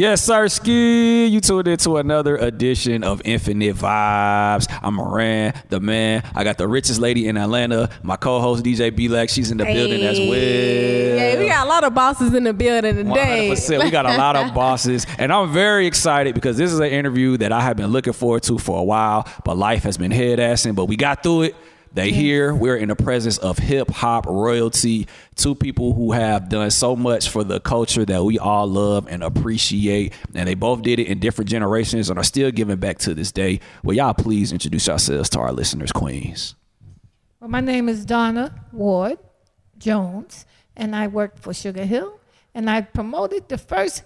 Yes, sir, Ski. You tuned into another edition of Infinite Vibes. I'm Moran, the man. I got the richest lady in Atlanta, my co-host DJ B-Lack. She's in the building as well. Yeah, we got a lot of bosses in the building today. 100%. We got a lot of bosses. And I'm very excited because this is an interview that I have been looking forward to for a while, but life has been head-assing, but we got through it. They here. We're in the presence of hip-hop royalty, two people who have done so much for the culture that we all love and appreciate, and they both did it in different generations and are still giving back to this day. Well, y'all please introduce yourselves to our listeners, queens. Well, my name is Donna Ward Jones, and I worked for Sugar Hill, and I promoted the first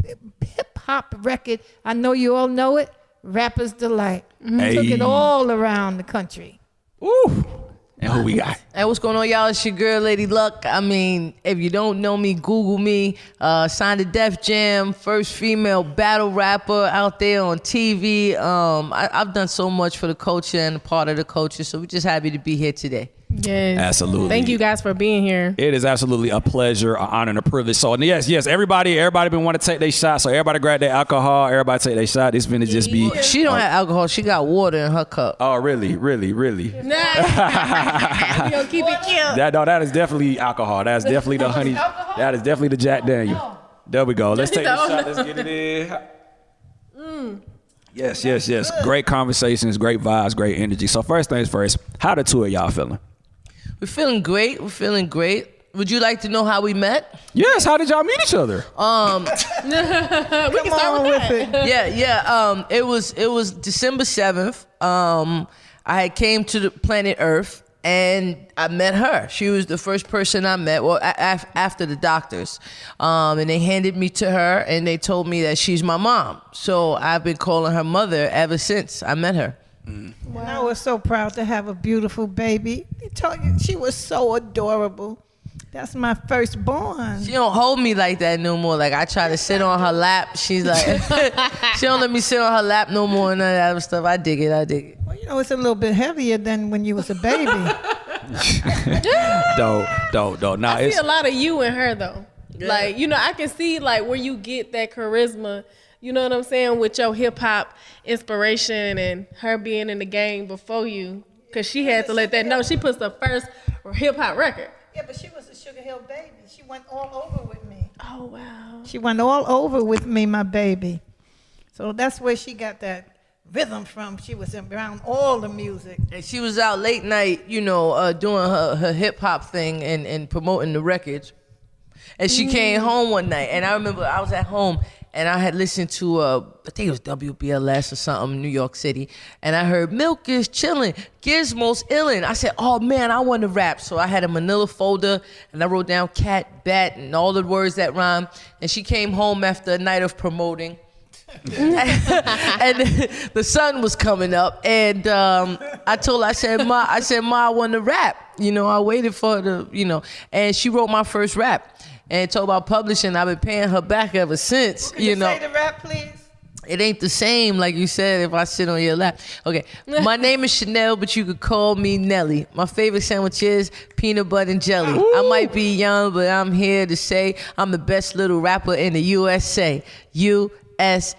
hip-hop record. I know you all know it, Rapper's Delight. Hey. Took it all around the country. Ooh. And who we got? Hey, what's going on, y'all? It's your girl, Lady Luck. I mean, if you don't know me, Google me. Signed to Def Jam, first female battle rapper out there on TV. I've done so much for the culture and a part of the culture, so we're just happy to be here today. Yes. Absolutely. Thank you guys for being here. It is absolutely a pleasure, an honor, and a privilege. So yes, everybody been wanting to take their shot. So everybody grab their alcohol. Everybody take their shot. This finna just be. She don't have alcohol. She got water in her cup. Oh, really? Nah. We gonna keep it cute. That is definitely alcohol. That's definitely the honey. That is definitely the Jack Daniel. There we go. Let's take this shot. Let's get it in. Yes. Great conversations, great vibes, great energy. So first things first, how the two of y'all feeling? We're feeling great. Would you like to know how we met? Yes. How did y'all meet each other? We can start with that. Yeah. It was December 7th. I had came to the planet Earth and I met her. She was the first person I met. Well, after the doctors, and they handed me to her and they told me that she's my mom. So I've been calling her mother ever since I met her. Wow. And I was so proud to have a beautiful baby. She was so adorable. That's my firstborn. She don't hold me like that no more. Like I try to sit on her lap. She's like, she don't let me sit on her lap no more and none of that other stuff. I dig it. Well, you know, it's a little bit heavier than when you was a baby. Don't. Nah, I see a lot of you in her though. Yeah. Like, you know, I can see like where you get that charisma. You know what I'm saying? With your hip hop inspiration and her being in the game before you, because she had to let that know. She puts the first hip hop record. Yeah, but she was a Sugar Hill baby. She went all over with me. Oh, wow. She went all over with me, my baby. So that's where she got that rhythm from. She was around all the music. And she was out late night, you know, doing her hip hop thing and promoting the records. And she came home one night, and I remember I was at home, and I had listened to, I think it was WBLS or something, New York City, and I heard Milk is chillin', Gizmo's illin'. I said, oh man, I want to rap. So I had a manila folder, and I wrote down cat, bat, and all the words that rhyme. And she came home after a night of promoting. And the sun was coming up, and I told her, I said, Ma, I want to rap. You know, I waited for her to, you know, and she wrote my first rap. And told about publishing, I've been paying her back ever since. Can you say the rap, please? It ain't the same, like you said, if I sit on your lap. Okay, my name is Chanel, but you could call me Nelly. My favorite sandwich is peanut butter and jelly. Ooh. I might be young, but I'm here to say I'm the best little rapper in the USA. USA.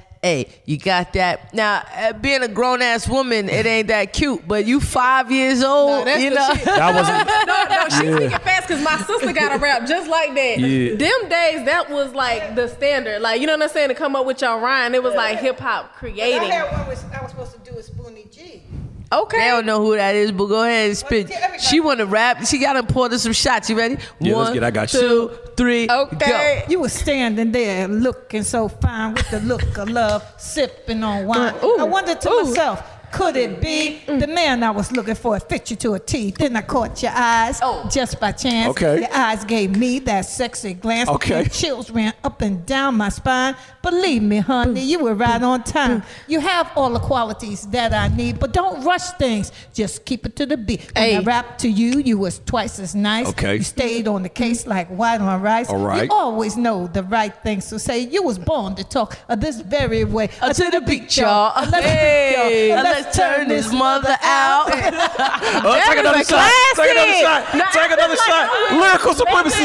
You got that? Now, being a grown-ass woman, it ain't that cute, but you 5 years old, no, you know? That wasn't... No, she's thinking fast because my sister got a rap just like that. Yeah. Them days, that was like the standard. Like, you know what I'm saying? To come up with your rhyme, it was like hip-hop creating. I had one I was supposed to do with Spoonie G. Okay. They don't know who that is, but go ahead and spit. She want to rap. She got to pour her some shots. You ready? Yeah, One, let's get. I got you. 2, 3, okay. go. You was standing there looking so fine with the look of love, sipping on wine. I wondered to myself, could it be the man I was looking for fit you to a T? Then I caught your eyes just by chance. Okay. Your eyes gave me that sexy glance. Okay. And chills ran up and down my spine. Believe me, honey, you were right on time. You have all the qualities that I need, but don't rush things. Just keep it to the beat. When I rap to you, you was twice as nice. Okay. You stayed on the case like white on rice. All right. You always know the right things to say. You was born to talk this very way. To the beat, y'all. Let's just turned his mother out. Take another shot. Take another shot. Take another shot. Lyrical supremacy.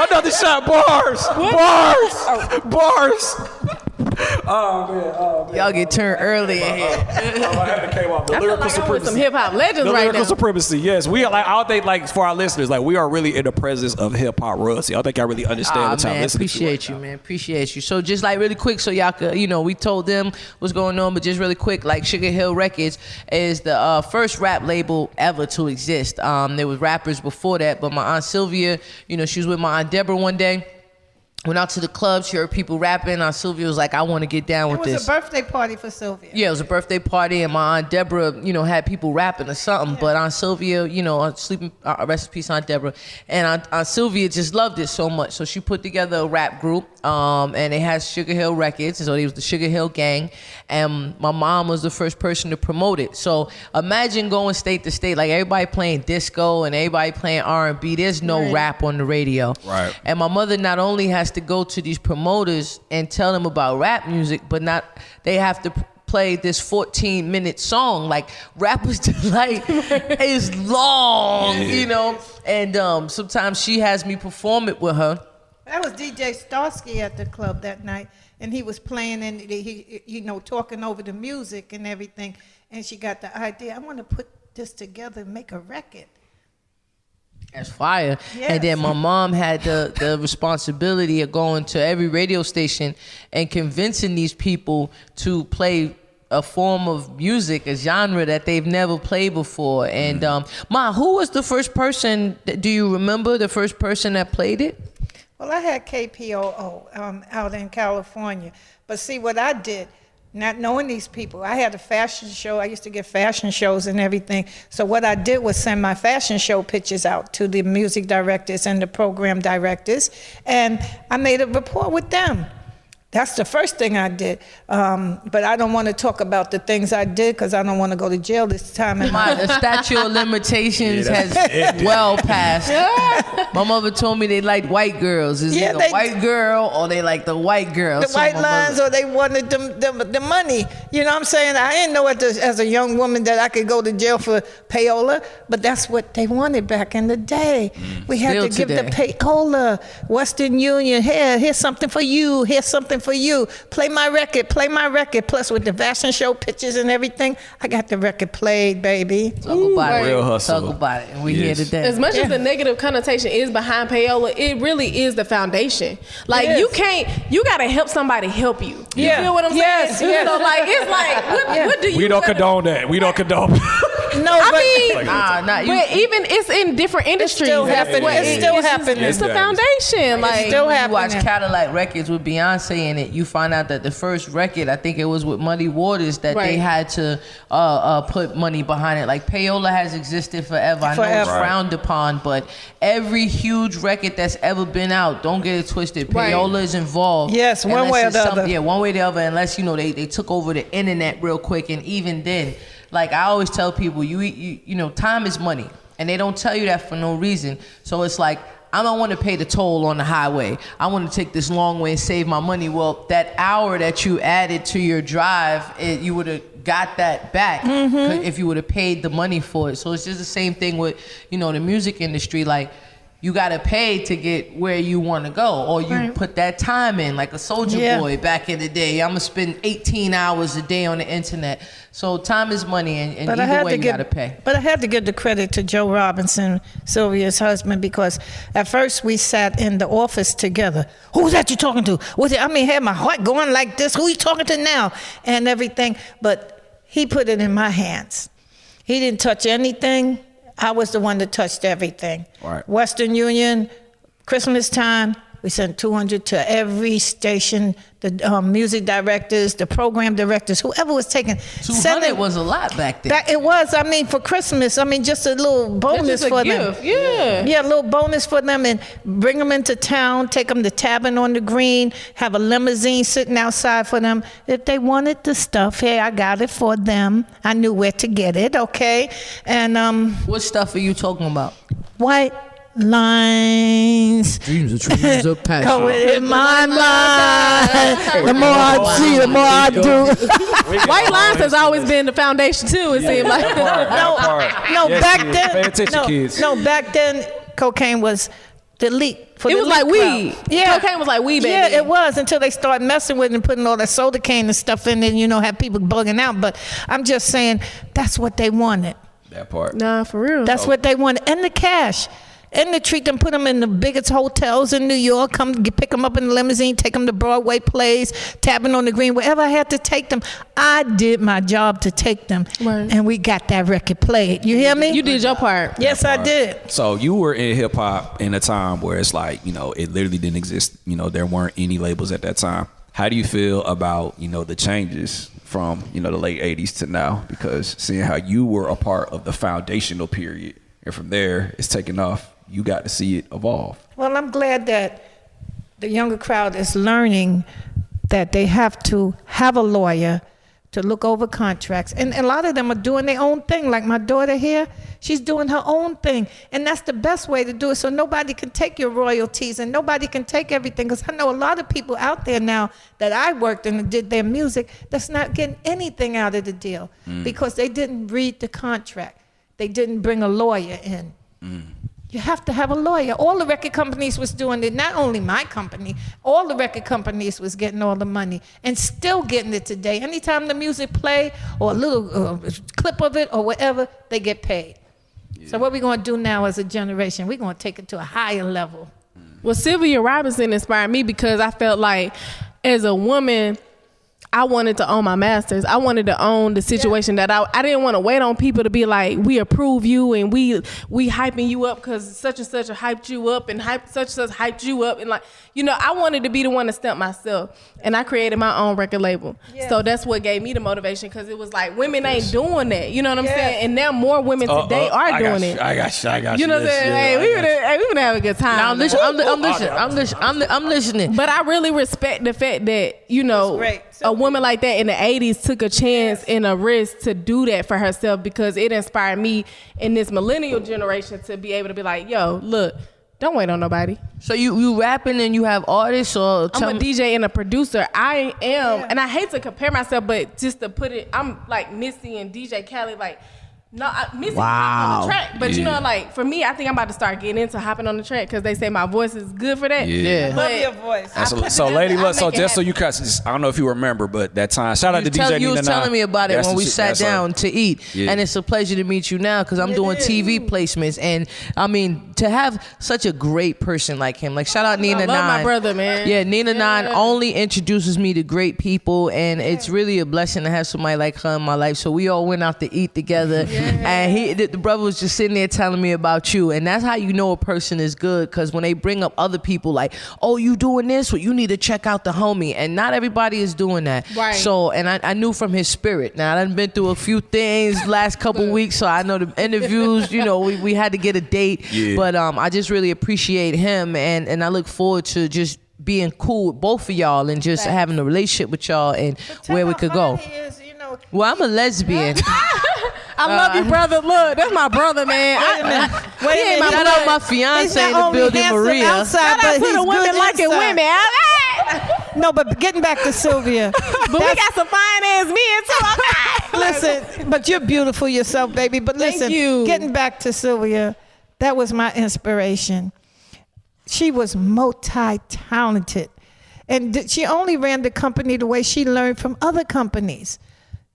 Another shot. Bars. Bars. Oh man. Y'all get turned early in here. I had to came off the I feel lyrical like I'm with supremacy. some hip hop legends The right lyrical now. supremacy, yes. We are like, I don't think, like, for our listeners, like, we are really in the presence of hip hop royalty. I don't think I really understand what y'all Man, listening appreciate to. you, man. Appreciate you. So just like really quick, so y'all could, we told them what's going on, but just really quick, like Sugar Hill Records is the first rap label ever to exist. There was rappers before that, but my Aunt Sylvia, she was with my Aunt Deborah one day. Went out to the club, she heard people rapping. Aunt Sylvia was like, I want to get down with this. It was a birthday party for Sylvia. Yeah, it was a birthday party, and my Aunt Deborah, had people rapping or something. Yeah. But Aunt Sylvia, sleeping, rest in peace, Aunt Deborah. And Aunt Sylvia just loved it so much. So she put together a rap group, and it has Sugar Hill Records. So it was the Sugar Hill Gang. And my mom was the first person to promote it. So imagine going state to state, like everybody playing disco and everybody playing R&B. There's no rap on the radio. Right. And my mother not only has to go to these promoters and tell them about rap music, but they have to play this 14-minute song. Like Rapper's Delight is long, and sometimes she has me perform it with her. That was DJ Starsky at the club that night, and he was playing and he talking over the music and everything, and she got the idea, I want to put this together and make a record. That's fire. Yes. And then my mom had the responsibility of going to every radio station and convincing these people to play a form of music, a genre that they've never played before. And Ma, who was the first person, do you remember the first person that played it? Well, I had KPOO out in California. But see what I did, not knowing these people, I had a fashion show. I used to get fashion shows and everything. So what I did was send my fashion show pictures out to the music directors and the program directors, and I made a rapport with them. That's the first thing I did. But I don't want to talk about the things I did because I don't want to go to jail this time. The statute of limitations has well passed. My mother told me they liked white girls. Is it a white girl or they like the white girl? The white lines, or they wanted the money. You know what I'm saying? I didn't know as a young woman that I could go to jail for payola, but that's what they wanted back in the day. We had to give the payola. Western Union, here's something for you. Here's something for you. Play my record. Plus with the fashion show pictures and everything, I got the record played, baby. Talk about it. Real hustle. Talk about it. And we here today. As much as the negative connotation is behind payola, it really is the foundation. Like you gotta help somebody help you. You feel what I'm saying? Yes. So like it's like what do you? We don't condone that. We don't condone. No, but even it's in different industries. It's still happening. It's the foundation. Like still you happening. watch Cadillac Records with Beyonce in it, you find out that the first record, I think it was with Muddy Waters, that they had to put money behind it. Like payola has existed forever. I know it's frowned upon, but every huge record that's ever been out, don't get it twisted, payola is involved. Yes, one way or the other. Yeah, one way or the other, unless they took over the internet real quick. And even then, like I always tell people, you time is money, and they don't tell you that for no reason. So it's like, I don't want to pay the toll on the highway. I want to take this long way and save my money. Well, that hour that you added to your drive, you would have got that back if you would have paid the money for it. So it's just the same thing with, the music industry. Like, you got to pay to get where you want to go, or you put that time in, like a Soulja Boy back in the day. I'm going to spend 18 hours a day on the internet. So time is money, and either way you got to pay. But I had to give the credit to Joe Robinson, Sylvia's husband, because at first we sat in the office together. Who's that you talking to? Had my heart going like this. Who you talking to now? And everything. But he put it in my hands. He didn't touch anything. I was the one that touched everything. Right. Western Union, Christmas time, we sent 200 to every station, the music directors, the program directors, whoever was taking. 200 was a lot back then. It was, for Christmas, just a little bonus for them. Yeah, a little bonus for them, and bring them into town, take them to Tavern on the Green, have a limousine sitting outside for them. If they wanted the stuff, hey, I got it for them. I knew where to get it, okay? And what stuff are you talking about? White lines Dreams of passion. going in my mind. The more I see, the more I do. White lines has always been the foundation too. It seemed like. No, Yes, back kids. then. Pay attention, kids. No, back then, cocaine was the elite. For It the was like elite weed. crowd. Yeah, Cocaine was like weed, baby. Yeah, it was until they started messing with it and putting all that soda cane and stuff in it. And, have people bugging out. But I'm just saying that's what they wanted. That part. Nah, for real. That's what they wanted, and the cash. And to treat them, put them in the biggest hotels in New York, pick them up in the limousine, take them to Broadway plays, tapping on the green, wherever I had to take them. I did my job to take them, Right. and we got that record played. You hear me? You did your part. Yes, I did. So you were in hip hop in a time where it's like, it literally didn't exist. There weren't any labels at that time. How do you feel about, the changes from, the late 80s to now? Because seeing how you were a part of the foundational period, and from there it's taken off, you got to see it evolve. Well, I'm glad that the younger crowd is learning that they have to have a lawyer to look over contracts. And a lot of them are doing their own thing. Like my daughter here, she's doing her own thing. And that's the best way to do it, so nobody can take your royalties and nobody can take everything. Because I know a lot of people out there now that I worked and did their music that's not getting anything out of the deal because they didn't read the contract. They didn't bring a lawyer in. You have to have a lawyer. All the record companies was doing it, not only my company, all the record companies was getting all the money and still getting it today. Anytime the music play or a little clip of it or whatever, they get paid. Yeah. So what we're going to do now as a generation, we're going to take it to a higher level. Well, Sylvia Robinson inspired me because I felt like as a woman, I wanted to own my masters. I wanted to own the situation that I didn't want to wait on people to be like, we approve you and we hyping you up because such and such hyped you up and such and such hyped you up. And like, I wanted to be the one to step myself. And I created my own record label. Yeah. So that's what gave me the motivation because it was like, women ain't doing that. You know what I'm saying? And now more women today are doing it. I got you. You know what I'm saying? Hey, we been having a good time. Now, I'm listening. But I really respect the fact that, a woman like that in the 80s took a chance and a risk to do that for herself because it inspired me in this millennial generation to be able to be like, yo, look, don't wait on nobody. So you rapping and you have artists or I'm a DJ and a producer. I am, and I hate to compare myself, but just to put it, I'm like Missy and DJ Khaled, like, no, Missy on the track, but for me, I think I'm about to start getting into hopping on the track because they say my voice is good for that. Yeah. Love your voice. So Lady Luck, so just so you guys, I don't know if you remember, but that time, shout out to DJ Nina. You was telling me about it when we sat down to eat, Yeah. and it's a pleasure to meet you now because I'm doing TV placements, and I mean to have such a great person like him, like shout out Nina I love Nine. my brother, man. Yeah, Nina Nine only introduces me to great people, and it's really a blessing to have somebody like her in my life. So we all went out to eat together. And the brother was just sitting there telling me about you, and that's how you know a person is good, because when they bring up other people like, oh, you doing this, well, you need to check out the homie, and not everybody is doing that. Right. So, and I knew from his spirit. Now I've been through a few things last couple weeks, so I know the interviews. We had to get a date, but I just really appreciate him, and I look forward to just being cool with both of y'all and just having a relationship with y'all and where we could go. Well, I'm a lesbian. I love you, brother. Look, that's my brother, man. Wait a minute. Shout out my fiance in the building, Maria. Outside, Shout out to the women liking women. No, but getting back to Sylvia. But we got some fine ass men too. Okay. Listen, but you're beautiful yourself, baby. But listen, Thank you. Getting back to Sylvia, that was my inspiration. She was multi-talented. And she only ran the company the way she learned from other companies.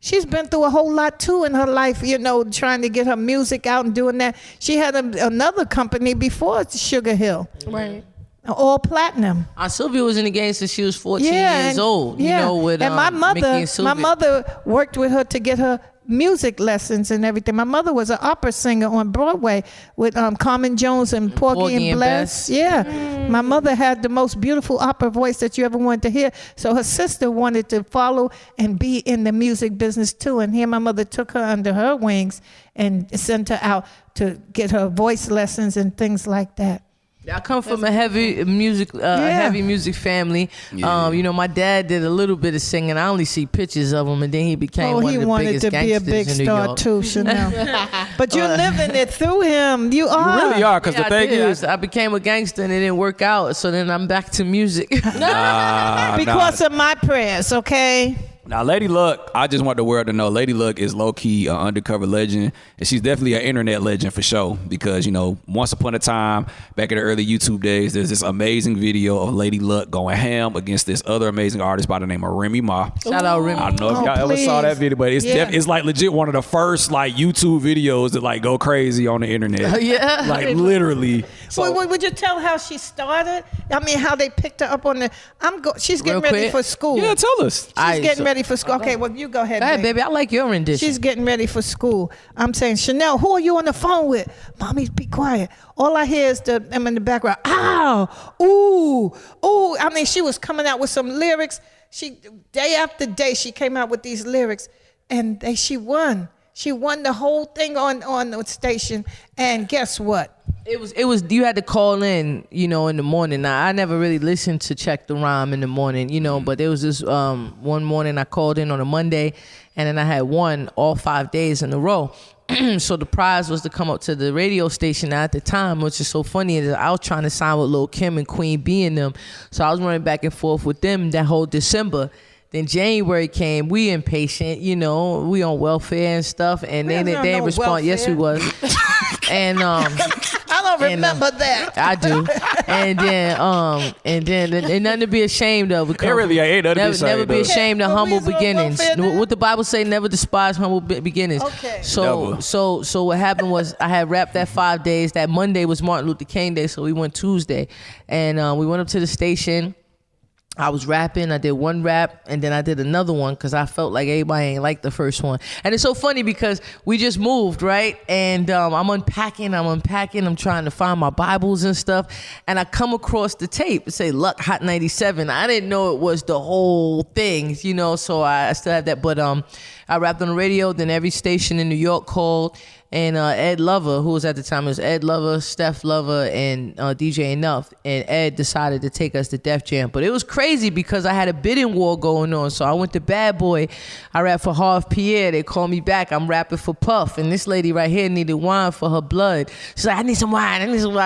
She's been through a whole lot too in her life, trying to get her music out and doing that. She had another company before Sugar Hill. Right. All platinum. Sylvia was in the game since she was 14 years old. With and my Mickey and Sylvia. my mother worked with her to get her music lessons and everything. My mother was an opera singer on Broadway with Carmen Jones and Porgy and Bess. Yeah. My mother had the most beautiful opera voice that you ever wanted to hear. So her sister wanted to follow and be in the music business too. And here my mother took her under her wings and sent her out to get her voice lessons and things like that. I come from a heavy music family. Yeah. You know, my dad did a little bit of singing. I only see pictures of him, and then he became one of the biggest gangsters in New York. He wanted to be a big star too, Chanel. But you're living it through him. You are. You really are, because the thing is, I became a gangster and it didn't work out, so then I'm back to music. Because of my prayers, okay? now Lady Luck, I just want the world to know Lady Luck is low-key an undercover legend, and she's definitely an internet legend for sure, because, you know, once upon a time, back in the early YouTube days, there's this amazing video of Lady Luck going ham against this other amazing artist by the name of Remy Ma. Shout out Remy. I don't know if y'all ever saw that video, but it's it's like legit one of the first like YouTube videos that like go crazy on the internet. Yeah. Like literally. So would you tell how she started? I mean, how they picked her up on the. She's getting Real ready quick. for school. Yeah, tell us. She's getting ready for school. Okay, well, you go ahead. Go ahead, baby. I like your rendition. She's getting ready for school. I'm saying, Chanel, who are you on the phone with? Mommy, be quiet. All I hear is them in the background. Ow, ooh. I mean, she was coming out with some lyrics. Day after day, she came out with these lyrics, and she won. She won the whole thing on the station. And guess what? It was you had to call in, you know, in the morning. Now, I never really listened to Check the Rhyme in the morning, you know, but there was this one morning I called in on a Monday, and then I had won all 5 days in a row. So the prize was to come up to the radio station. Now, at the time, which is so funny, is I was trying to sign with Lil' Kim and Queen Bee and them. So I was running back and forth with them that whole December. Then January came, we impatient, you know, we on welfare and stuff, and they didn't respond. Welfare. Yes, we was. And I don't remember that. I do. And then nothing to be ashamed of. It really ain't nothing to be ashamed Never be of. ashamed of humble beginnings. What the Bible say? Never despise humble beginnings. Okay. So what happened was I had rapped that 5 days. That Monday was Martin Luther King Day, so we went Tuesday, and we went up to the station. I was rapping. I did one rap, and then I did another one because I felt like everybody ain't like the first one. And it's so funny because we just moved, right? And I'm unpacking. I'm trying to find my Bibles and stuff. And I come across the tape. It say Luck Hot 97. I didn't know it was the whole thing, you know, so I still have that. But I rapped on the radio. Then every station in New York called. And Ed Lover, who was at the time, it was Ed Lover, Steph Lover, and DJ Enough. And Ed decided to take us to Def Jam. But it was crazy because I had a bidding war going on. So I went to Bad Boy. I rapped for Harv Pierre. They called me back. I'm rapping for Puff. And this lady right here needed wine for her blood. She's like, I need some wine.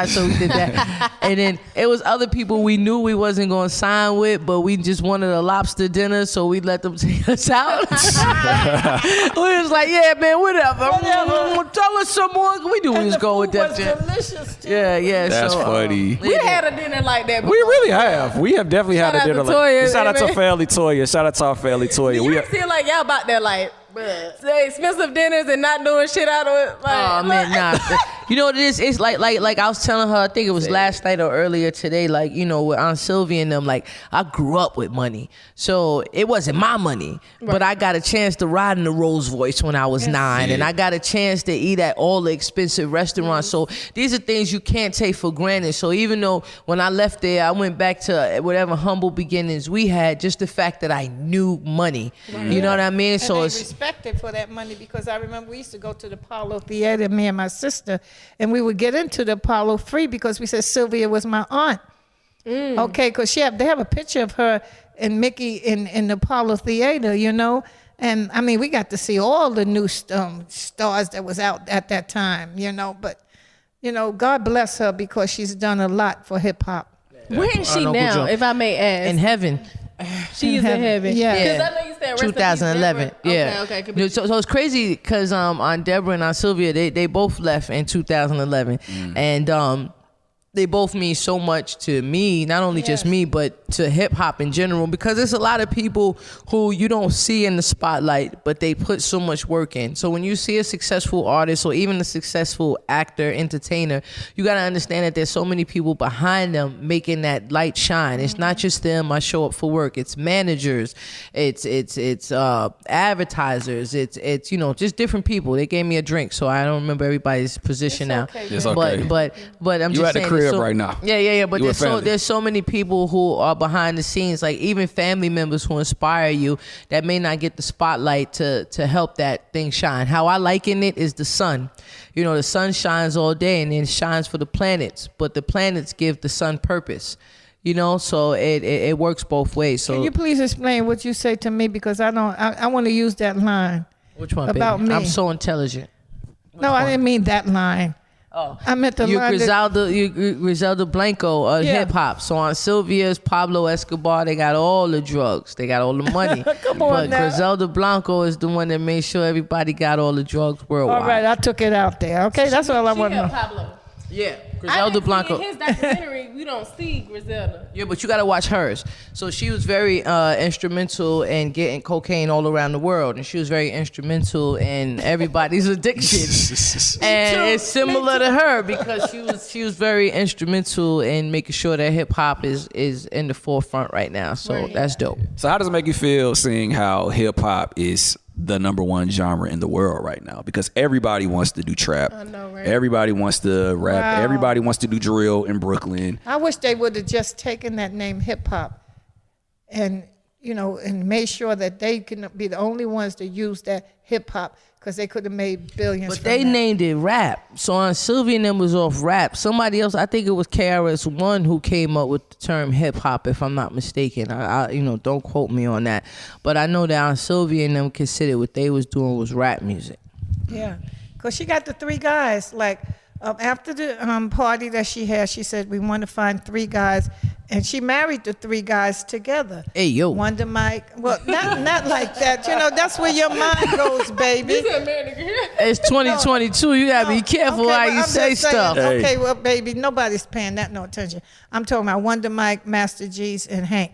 So we did that. And then it was other people we knew we wasn't going to sign with, but we just wanted a lobster dinner. So we let them take us out. We was like, yeah, man, whatever. Tell us some more. We do always go with Def Jam. Delicious too. Yeah. That's funny. We had a dinner like that before. We really have. We have definitely had a Shout out dinner to Toya, Shout out to man. Family Toya. Shout out to our Family Toya. Do you feel like y'all about that, like, the expensive dinners and not doing shit out of it? Like, Oh man, nah. You know what it is? It's like I was telling her, I think it was last night or earlier today, like, you know, with Aunt Sylvia and them, like, I grew up with money. So it wasn't my money. But I got a chance to ride in the Rolls Royce when I was 9. And I got a chance to eat at all the expensive restaurants. So these are things you can't take for granted. So even though when I left there, I went back to whatever humble beginnings we had, just the fact that I knew money. You know what I mean? And So they it's respected for that money, because I remember we used to go to the Apollo Theater, me and my sister, and we would get into the Apollo free because we said Sylvia was my aunt. Okay, because they have a picture of her and Mickey in the Apollo Theater, you know. And I mean, we got to see all the new stars that was out at that time, you know. But, you know, God bless her because she's done a lot for hip hop. where is she Uncle now, Joe. if I may ask? in heaven. She is in heaven. Yeah. Because I know you said rest in peace, 2011. Deborah. Yeah. Okay. Could be- So it's crazy because Aunt Deborah and Aunt Sylvia, they both left in 2011, and they both mean so much to me, not only just me, but to hip hop in general, because there's a lot of people who you don't see in the spotlight, but they put so much work in. So when you see a successful artist or even a successful actor, entertainer, you got to understand that there's so many people behind them making that light shine. It's not just them. I show up for work. It's managers. It's advertisers. It's you know, just different people. They gave me a drink, so I don't remember everybody's position now. okay. It's okay. But I'm You just at the saying, crib crib right now. Yeah. But You with family. there's so many people who are behind the scenes, like even family members who inspire you that may not get the spotlight to help that thing shine. How I liken it is the sun. You know, the sun shines all day and then shines for the planets, but the planets give the sun purpose. You know, so it works both ways. So Can you please explain what you say to me, because I want to use that line. which one, about baby? me? I'm so intelligent. No, I didn't mean that line. Oh, I meant the line. Griselda Blanco of Yeah. hip hop. So on Sylvia's Pablo Escobar, they got all the drugs, they got all the money. Come on but now. Griselda Blanco is the one that made sure everybody got all the drugs worldwide. All right, I took it out there. Okay, that's all I want to know. Pablo. Yeah, I Griselda didn't Blanco. see in his documentary, we don't see Griselda. Yeah, but you got to watch hers. So she was very instrumental in getting cocaine all around the world, and she was very instrumental in everybody's addiction. And it's similar to her because she was very instrumental in making sure that hip hop is in the forefront right now. So that's dope. So how does it make you feel seeing how hip hop is the number one genre in the world right now? Because everybody wants to do trap. I know, right? Everybody wants to rap. Wow. Everybody wants to do drill in Brooklyn. I wish they would have just taken that name hip hop and, and made sure that they can be the only ones to use that hip hop, because they could have made billions. But from they that. named it rap. So on Sylvia and them was off rap. Somebody else, I think it was KRS-One who came up with the term hip hop, if I'm not mistaken. I don't quote me on that. But I know that on Sylvia and them considered what they was doing was rap music. Yeah, because she got the three guys. Like after the party that she had, she said we want to find three guys, and she married the three guys together. Hey, yo. Wonder Mike. Well, not like that. That's where your mind goes, baby. It's 2022. You gotta be careful Okay, how well, you I'm say just saying, stuff. Hey. Okay, well, baby, nobody's paying that no attention. I'm talking about Wonder Mike, Master G's, and Hank.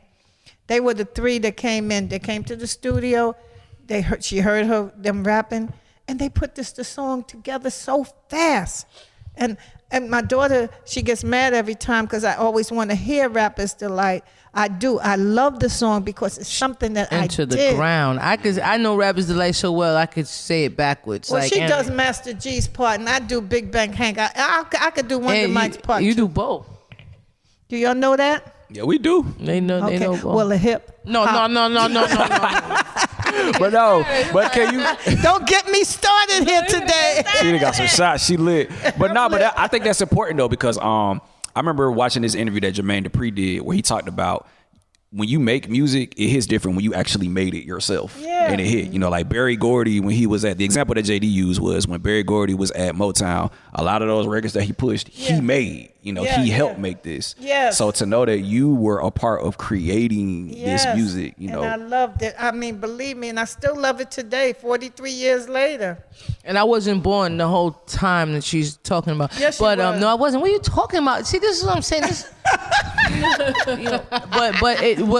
They were the three that came in. They came to the studio. She heard them rapping, and they put the song together so fast. And my daughter, she gets mad every time because I always want to hear Rapper's Delight. I do. I love the song because it's something that Into I the did. ground. I know Rapper's Delight so well I could say it backwards. Well, like, she and- does Master G's part, and I do Big Bang Hank. I could do Wonder and Mike's part. You too. do both. Do y'all know that? Yeah, we do. They know. They know both. Well, a hip. no. But can you? Don't get me started here today. She done got some shots. She lit. But I think that's important though, because I remember watching this interview that Jermaine Dupri did where he talked about when you make music, it hits different when you actually made it yourself. Yeah. And it hit. Like Berry Gordy, when he was the example that JD used was when Berry Gordy was at Motown, a lot of those records that he pushed, he made. He helped make this. Yes. So to know that you were a part of creating this music, And I loved it. I mean, believe me, and I still love it today, 43 years later. And I wasn't born the whole time that she's talking about. Yes, you but were. no, I wasn't. What are you talking about? See, this is what I'm saying. This,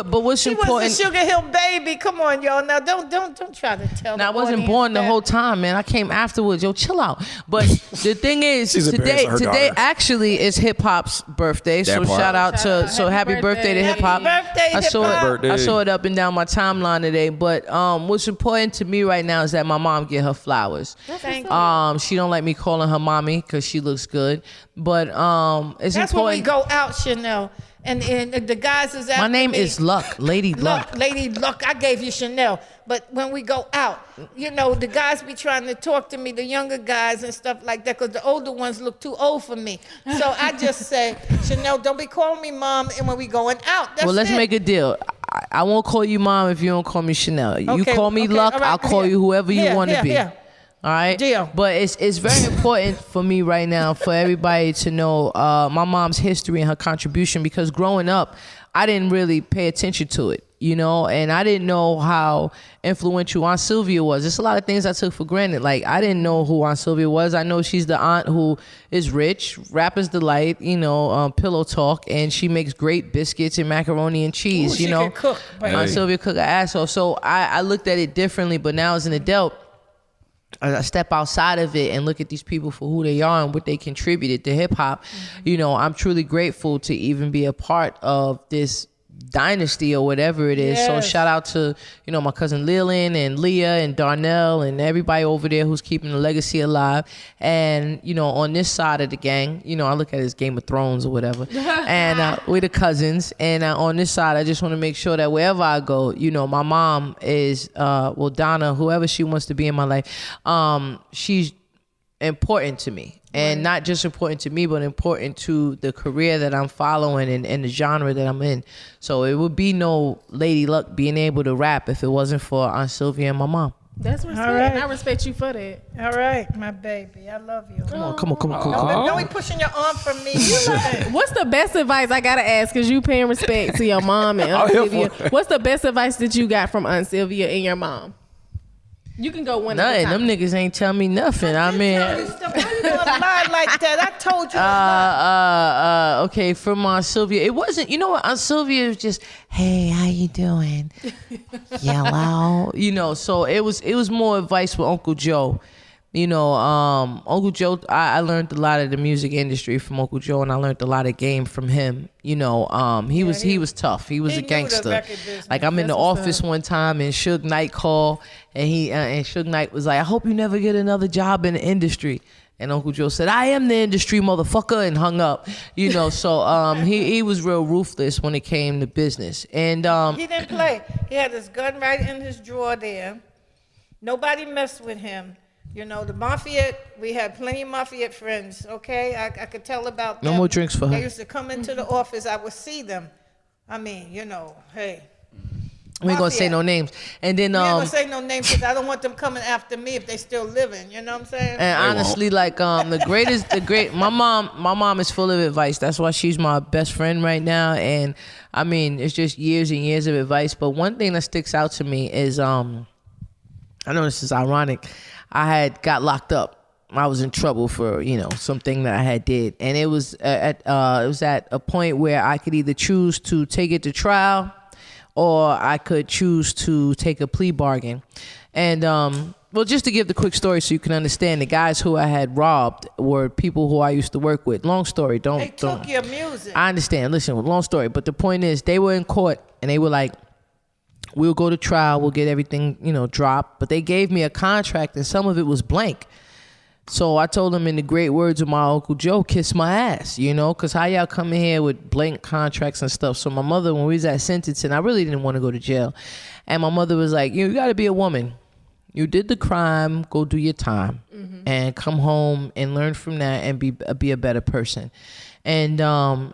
but what's She important? was a Sugar Hill baby. Come on, y'all. Now, don't try to tell Now, I the wasn't audience born the that. whole time, man. I came afterwards. Yo, chill out. But the thing is, She's embarrassing her today daughter. actually is hip hop's birthday. That So part. shout out to happy birthday to hip hop. Happy birthday, I saw hip-hop. it. Birthday. I saw it up and down my timeline today. But what's important to me right now is that my mom get her flowers. Thank you. She don't like me calling her mommy because she looks good. But it's That's when we important. go out, Chanel. And the guys is after My name me. is Luck, Lady Luck. Lady Luck, I gave you Chanel. But when we go out, the guys be trying to talk to me, the younger guys and stuff like that, because the older ones look too old for me. So I just say, Chanel, don't be calling me mom. And when we going out, that's Well, let's it. make a deal. I won't call you mom if you don't call me Chanel. You Okay, call me okay, Luck, all right, I'll call here, you whoever you here, want to here, be. here. All right? Deal. But it's very important for me right now for everybody to know my mom's history and her contribution, because growing up, I didn't really pay attention to it, and I didn't know how influential Aunt Sylvia was. There's a lot of things I took for granted. Like, I didn't know who Aunt Sylvia was. I know she's the aunt who is rich, Rapper's Delight, Pillow Talk, and she makes great biscuits and macaroni and cheese, Ooh, she can cook, baby. Aunt Sylvia cook her ass off. So I looked at it differently, but now as an adult, I step outside of it and look at these people for who they are and what they contributed to hip hop. I'm truly grateful to even be a part of this dynasty or whatever it is. So Yes. shout out to, you know, my cousin Leland and Leah and Darnell and everybody over there who's keeping the legacy alive. And, you know, on this side of the gang, you know, I look at it as Game of Thrones or whatever. And we're the cousins. And on this side, I just want to make sure that wherever I go, you know, my mom is, well, Donna, whoever she wants to be in my life, she's important to me. And not just important to me, but important to the career that I'm following and the genre that I'm in. So it would be no Lady Luck being able to rap if it wasn't for Aunt Sylvia and my mom. That's respect. All right. And I respect you for that. All right, my baby. I love you. Come on. Don't be pushing your arm from me. What's the best advice? I gotta ask, cause you paying respect to your mom and Aunt I'm here Sylvia. for it. What's the best advice that you got from Aunt Sylvia and your mom? You can go one at a Nothing. time. Them niggas ain't tell me nothing. I mean, Why you gonna lie like that? I told you. okay, from Aunt Sylvia, it wasn't. You know what? Aunt Sylvia was just, hey, how you doing? Yellow. You know, so it was more advice with Uncle Joe. You know, Uncle Joe, I learned a lot of the music industry from Uncle Joe, and I learned a lot of game from him. You know, he was tough. He was he a knew the gangster. record business. Like I'm in the That's what's office one time, and Suge Knight called, and and Suge Knight was like, I hope you never get another job in the industry. And Uncle Joe said, I am the industry, motherfucker, and hung up. You know, so he was real ruthless when it came to business. And He didn't play. He had his gun right in his drawer there. Nobody messed with him. You know, the Mafia, we had plenty of Mafia friends, okay? I could tell about them. No more drinks for her. They used to come into the office. I would see them. I mean, you know, hey. we ain't gonna say Mafia. no names. And then We ain't gonna say no names because I don't want them coming after me if they still living. You know what I'm saying? and honestly, like my mom is full of advice. That's why she's my best friend right now. And I mean, it's just years and years of advice. But one thing that sticks out to me is I know this is ironic. I had got locked up. I was in trouble for, you know, something that I had did. And it was at a point where I could either choose to take it to trial or I could choose to take a plea bargain. And well, just to give the quick story so you can understand, the guys who I had robbed were people who I used to work with. Long story, They took your music. I understand. Listen, long story. But the point is, they were in court and they were like, we'll go to trial, we'll get everything, you know, dropped. But they gave me a contract and some of it was blank. So I told them in the great words of my Uncle Joe, kiss my ass, you know, because how y'all come in here with blank contracts and stuff. So my mother, when we was at sentencing, I really didn't want to go to jail. And my mother was like, you got to be a woman. You did the crime, go do your time and come home and learn from that and be a better person. And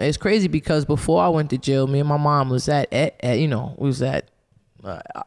it's crazy because before I went to jail, me and my mom was at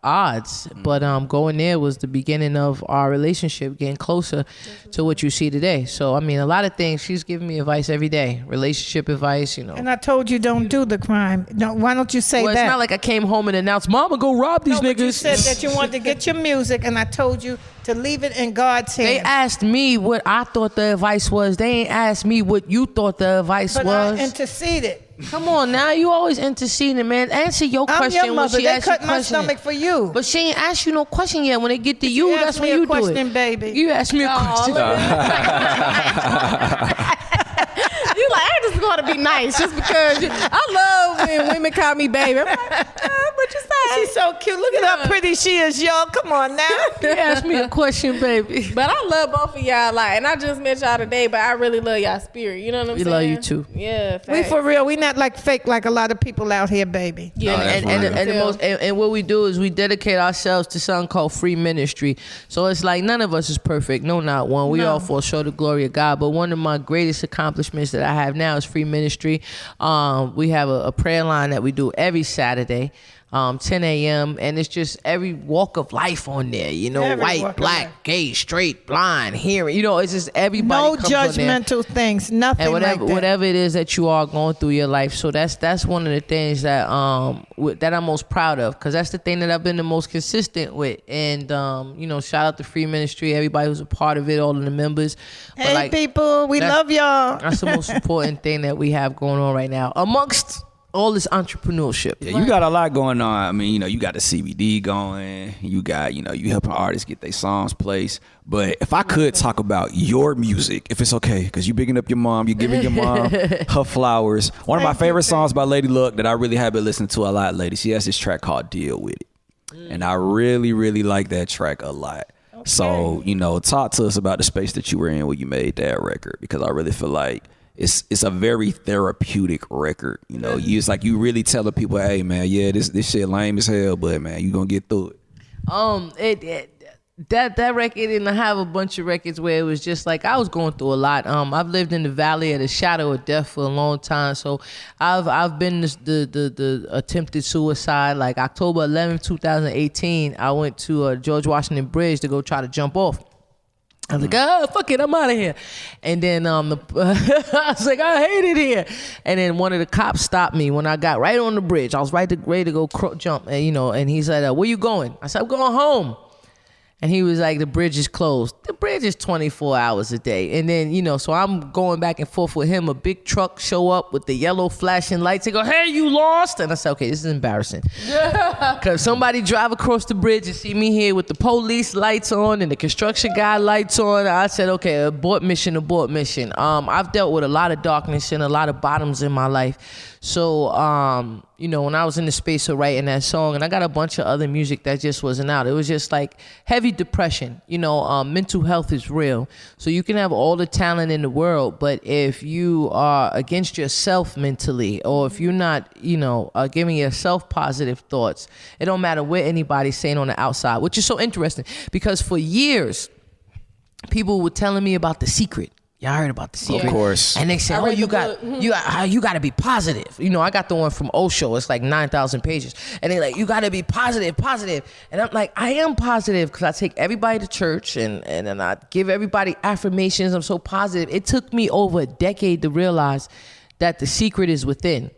odds, but going there was the beginning of our relationship getting closer to what you see today. So I mean, a lot of things she's giving me advice every day, relationship advice, you know. And I told you don't do the crime. No, why don't you say Well, that? it's not like I came home and announced, Mama, go rob these No, niggas. but you said that you wanted to get your music, and I told you to leave it in God's hands. They asked me what I thought the advice was. They ain't asked me what you thought the advice but was. I interceded. Come on now, you always interceding, man. Answer your I'm question your when mother. she They asks you cut a my question. stomach for you. But she ain't asked you no question yet. When they get to you, ask that's me when a you do question, it. baby. You asked me a question. You like, I just going to be nice just because I love when women call me baby. I'm like, what you say? She's so cute. Look at how pretty she is, y'all. Come on now. You asked me a question, baby. But I love both of y'all, like, and I just met y'all today, but I really love y'all spirit. You know what I'm We saying? love you too. Yeah, We facts. for real. We not like fake like a lot of people out here, baby. Yeah, No, that's real. And the most and what we do is we dedicate ourselves to something called free ministry. So it's like none of us is perfect, no, not one. We No. all fall short of the glory of God. But one of my greatest accomplishments that I have now is free ministry. We have a prayer line that we do every Saturday. 10 a.m. and it's just every walk of life on there, you know, Every walk white, of black, life. gay, straight, blind, hearing, you know, it's just everybody No comes on there. judgmental things. Nothing And like that. whatever it is that you are going through your life, so that's one of the things that that I'm most proud of, because that's the thing that I've been the most consistent with. And you know, shout out to Free Ministry, everybody who's a part of it, all of the members. Hey, But people, we that's- love y'all. that's the most important thing that we have going on right now, amongst all this entrepreneurship. Yeah, you got a lot going on. I mean, you got the CBD going. You got, you helping artists get their songs placed. But if I could talk about your music, if it's okay, because you bigging up your mom, you giving your mom her flowers. One of my favorite songs by Lady Luck that I really have been listening to a lot lately. She has this track called Deal With It. And I really, really like that track a lot. Okay. So, talk to us about the space that you were in when you made that record, because I really feel like it's a very therapeutic record. It's like you really telling people, hey man, yeah, this shit lame as hell, but man, you gonna get through it. That record, and I have a bunch of records where it was just like I was going through a lot. I've lived in the valley of the shadow of death for a long time, so I've been the attempted suicide. Like October 11th, 2018, I went to George Washington Bridge to go try to jump off. I was like, fuck it, I'm out of here. And then I was like, I hate it here. And then one of the cops stopped me when I got right on the bridge. I was ready to go jump, and he said, where you going? I said, I'm going home. And he was like, the bridge is closed. The bridge is 24 hours a day. And then, so I'm going back and forth with him. A big truck show up with the yellow flashing lights. They go, hey, you lost? And I said, okay, this is embarrassing. Because somebody drive across the bridge and see me here with the police lights on and the construction guy lights on. I said, okay, abort mission. I've dealt with a lot of darkness and a lot of bottoms in my life. So, when I was in the space of writing that song, and I got a bunch of other music that just wasn't out. It was just like heavy depression. Mental health is real. So you can have all the talent in the world, but if you are against yourself mentally, or if you're not, giving yourself positive thoughts, it don't matter what anybody's saying on the outside, which is so interesting because for years, people were telling me about The Secret. Y'all heard about The Secret? Of course. And they said, you got to be positive. I got the one from Osho. It's like 9,000 pages. And they like, you got to be positive. And I'm like, I am positive because I take everybody to church and I give everybody affirmations. I'm so positive. It took me over a decade to realize that the secret is within.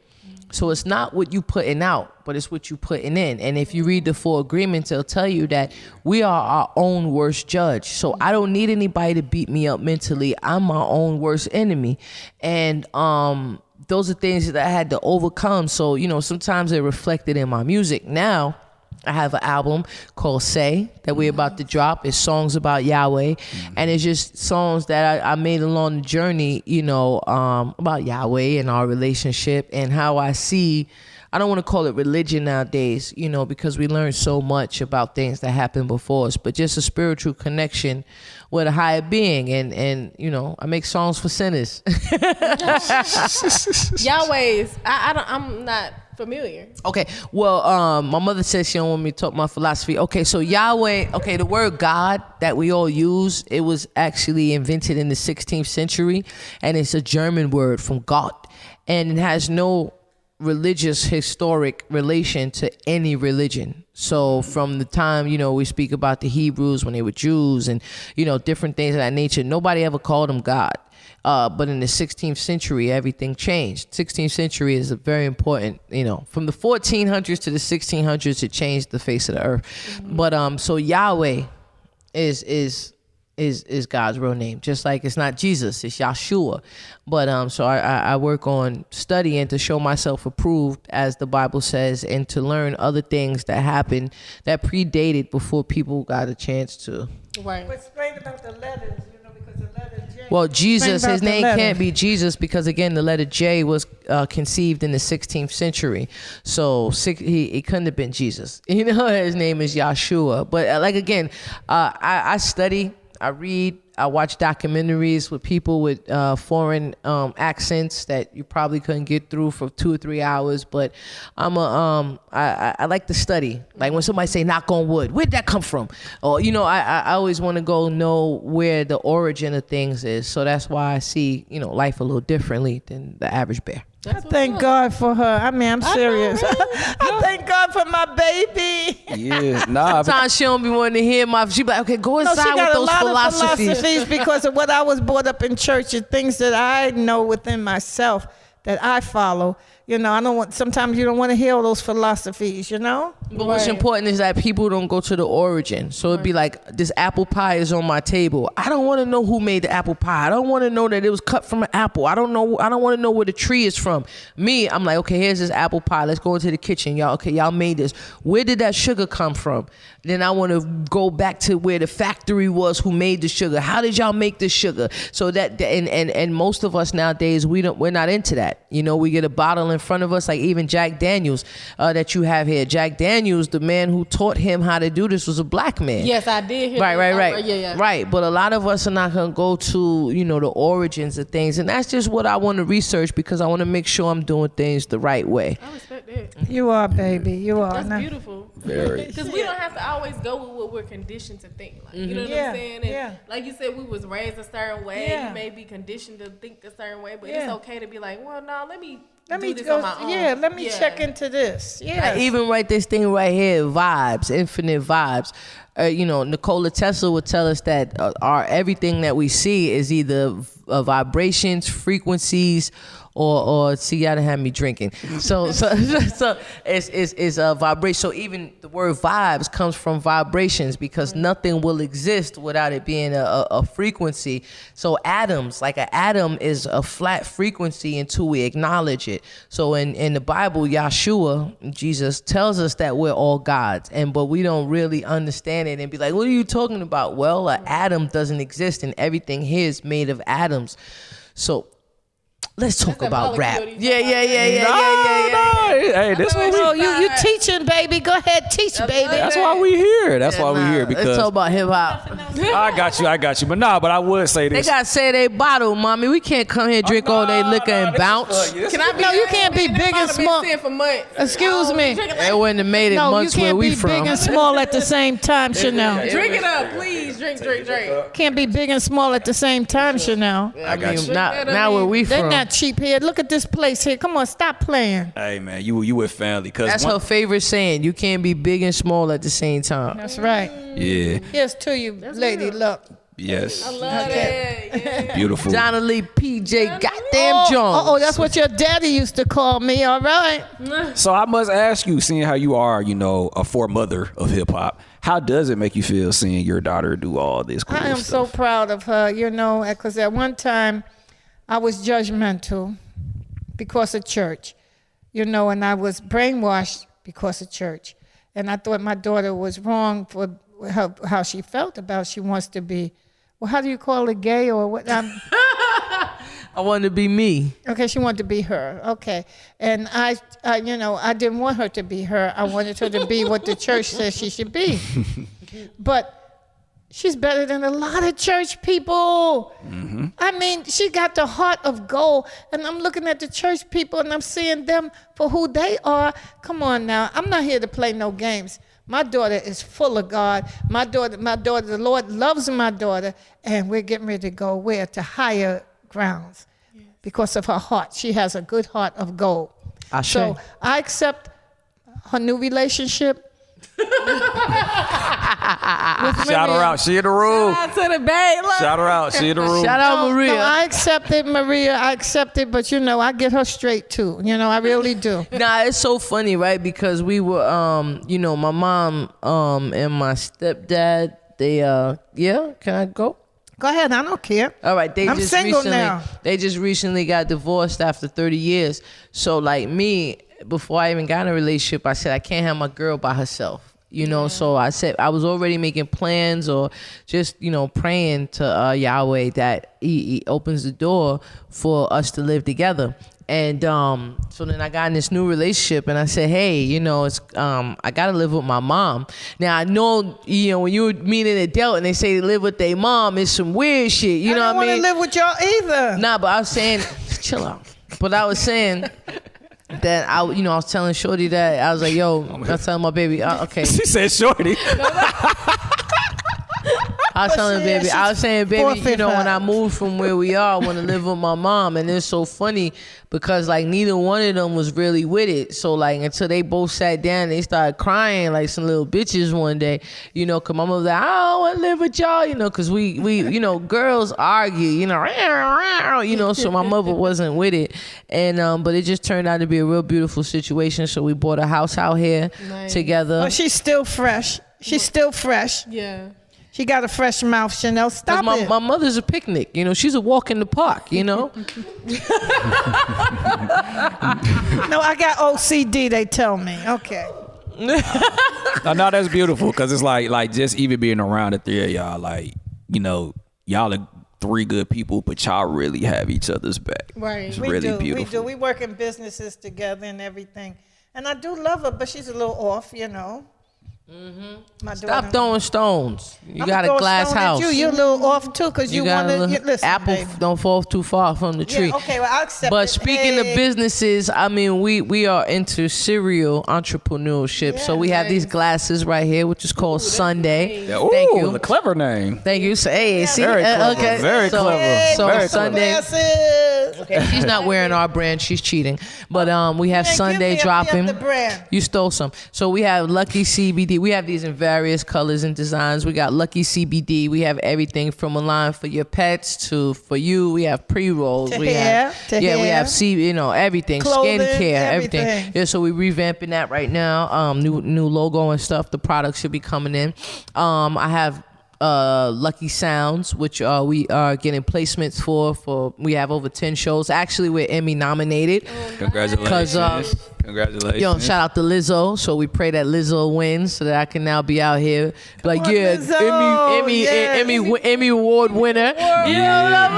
So it's not what you putting out, but it's what you putting in. And if you read the 4 Agreements, it'll tell you that we are our own worst judge. So I don't need anybody to beat me up mentally. I'm my own worst enemy. And those are things that I had to overcome. So, sometimes they're reflected in my music. Now, I have an album called Say that we're about to drop. It's songs about Yahweh. And it's just songs that I made along the journey, about Yahweh and our relationship and how I see, I don't want to call it religion nowadays, because we learn so much about things that happened before us, but just a spiritual connection with a higher being. And I make songs for sinners. Yahweh's, I'm not familiar. Okay, well, my mother says she don't want me to talk my philosophy. Okay, so Yahweh, the word God that we all use, it was actually invented in the 16th century, and it's a German word from Gott, and it has no religious historic relation to any religion. So from the time, we speak about the Hebrews when they were Jews and, different things of that nature, nobody ever called them God. But in the 16th century, everything changed. 16th century is a very important, from the 1400s to the 1600s, it changed the face of the earth. Mm-hmm. But so Yahweh is God's real name. Just like it's not Jesus, it's Yahshua. But so I work on studying to show myself approved, as the Bible says, and to learn other things that happened that predated before people got a chance to. Right. But explain about the letters, because the letter J. Well, Jesus, his name can't be Jesus because, again, the letter J was conceived in the 16th century. So he couldn't have been Jesus. His name is Yahshua. But I study, I read, I watch documentaries with people with foreign accents that you probably couldn't get through for 2 or 3 hours. But I like to study. Like when somebody say knock on wood, where'd that come from? Or I always want to go know where the origin of things is. So that's why I see life a little differently than the average bear. I thank God for her. I mean, I'm serious. I thank God for my baby. Yeah, nah. Sometimes she don't be wanting to hear she be like, okay, go inside she got with those a lot philosophies. Of philosophies because of what I was brought up in church and things that I know within myself that I follow. I don't want. Sometimes you don't want to hear all those philosophies. But what's important is that people don't go to the origin. So it'd be like, this apple pie is on my table. I don't want to know who made the apple pie. I don't want to know that it was cut from an apple. I don't want to know where the tree is from. Me, I'm like, okay, here's this apple pie. Let's go into the kitchen. Y'all made this. Where did that sugar come from? Then I want to go back to where the factory was who made the sugar. How did y'all make the sugar? So that, and most of us nowadays, we're not into that. We get a bottle in front of us, like even Jack Daniels that you have here. Jack Daniels, the man who taught him how to do this was a black man. Yes, I did hear right. that. Yeah. Right, but a lot of us are not going to go to, the origins of things. And that's just what I want to research, because I want to make sure I'm doing things the right way. I respect that. You are, baby. You are. That's beautiful. Very. Because we don't have to always go with what we're conditioned to think. Like, you know what I'm saying? And like you said, we was raised a certain way. You may be conditioned to think a certain way, but it's okay to be like, well, no, let me do this on my own. Yeah, let me check into this. Yeah. I even write this thing right here, vibes, infinite vibes. Nikola Tesla would tell us that everything that we see is either vibrations, frequencies, or see, y'all done had me drinking. So it's a vibration. So even the word vibes comes from vibrations, because nothing will exist without it being a frequency. So atoms, like an atom is a flat frequency until we acknowledge it. So in the Bible, Yahshua, Jesus, tells us that we're all gods, but we don't really understand it and be like, what are you talking about? Well, an atom doesn't exist, and everything here is made of atoms. So let's talk about rap. Yeah. Hey, this one. No, you teaching, baby. Go ahead, teach, baby. That's why we here. That's why we here, because let's talk about hip hop. I got you. But but I would say They this. gotta say they bottle, mommy. We can't come here drink all day liquor and bounce. Can I be No, you can't be big and small. For months. Excuse me. They wouldn't have made it No, you months where can't we be from. big and small at the same time, Chanel. Drink it up, please. Drink. Can't be big and small at the same time, Chanel. I got mean, you. not where we They're from. not cheap here. Look at this place here. Come on, stop playing. Hey man, you with family, cause That's her favorite saying. You can't be big and small at the same time. That's right. Yeah. Here's to you, lady luck. Yes. I love that. Yeah. Beautiful. Donna Lee, PJ, goddamn Jones. Oh, that's what your daddy used to call me. All right. So I must ask you, seeing how you are, a foremother of hip hop, how does it make you feel seeing your daughter do all this cool I am so stuff? proud of her, because at one time I was judgmental because of church, and I was brainwashed because of church. And I thought my daughter was wrong for how she felt about she wants to be, well, how do you call it, gay or what? I want to be me. Okay, she wanted to be her. Okay. And I didn't want her to be her. I wanted her to be what the church says she should be. But she's better than a lot of church people. Mm-hmm. I mean, she got the heart of gold. And I'm looking at the church people and I'm seeing them for who they are. Come on now. I'm not here to play no games. My daughter is full of God. My daughter, the Lord loves my daughter. And we're getting ready to go where? To higher grounds. Yes. Because of her heart. She has a good heart of gold. So I accept her new relationship. Shout her out. She in the room. Shout out to the babe. Shout her out. She in the room. Shout out Maria. No, I accept it, Maria. I accept it, but I get her straight too. I really do. Nah, it's so funny, right? Because we were, my mom and my stepdad, they, can I go? Go ahead, I don't care. All right, I'm single now. They just recently got divorced after 30 years. So like me, before I even got in a relationship, I said I can't have my girl by herself. So I said I was already making plans or just, praying to Yahweh that he opens the door for us to live together. And so then I got in this new relationship and I said, hey, it's I got to live with my mom. Now, I know, when you meet an adult and they say they live with their mom, it's some weird shit. You know what I mean? I don't want to live with y'all either. Nah, but I was saying, chill out. But I was saying that I was telling Shorty that I was like, yo, I was telling my baby, okay. She said shorty. I was telling baby, she's I was saying, baby, 455. when I moved from where we are, I want to live with my mom, and it's so funny because like neither one of them was really with it. So like until they both sat down, they started crying like some little bitches one day, cause my mom was like, I don't want to live with y'all, cause we girls argue, so my mother wasn't with it, and but it just turned out to be a real beautiful situation. So we bought a house out here together. But she's still fresh. She's still fresh. Yeah. She got a fresh mouth, Chanel. Stop it. My mother's a picnic, she's a walk in the park, No, I got OCD, they tell me. Okay. No, that's beautiful because it's like just even being around the three of y'all, like, y'all are three good people, but y'all really have each other's back. Right. It's We really do. beautiful. We work in businesses together and everything. And I do love her, but she's a little off, My Stop daughter. throwing stones. You I'ma got throw a glass stone at house. You're a little off too, because you got want a little- to listen. apple baby. don't fall too far from the tree. Yeah, okay, well, I accept But it. speaking of Hey. businesses, I mean, we are into serial entrepreneurship. So we have these glasses right here, which is called Sunday. Yeah, ooh, Thank you. the clever name. Thank you. So, hey, see, Very clever. okay. Very so, clever. So Very Sunday. Glasses. Okay, she's not wearing our brand. She's cheating. But we have Man, Sunday give me dropping. the brand. You stole some. So we have Lucky CBD. We have these in various colors and designs. We got Lucky CBD. We have everything from a line for your pets to for you. We have pre-rolls. To we hair, have to we hair. have everything, Clothing, skincare, everything. everything. Yeah, so we revamping that right now. New logo and stuff. The products should be coming in. I have Lucky Sounds, which we are getting placements for. We have over 10 shows. Actually, we're Emmy nominated. Congratulations. Congratulations. Yo, shout out to Lizzo. So we pray that Lizzo wins so that I can now be out here like, on, yeah, Lizzo, yes. Emmy award winner. You know what I'm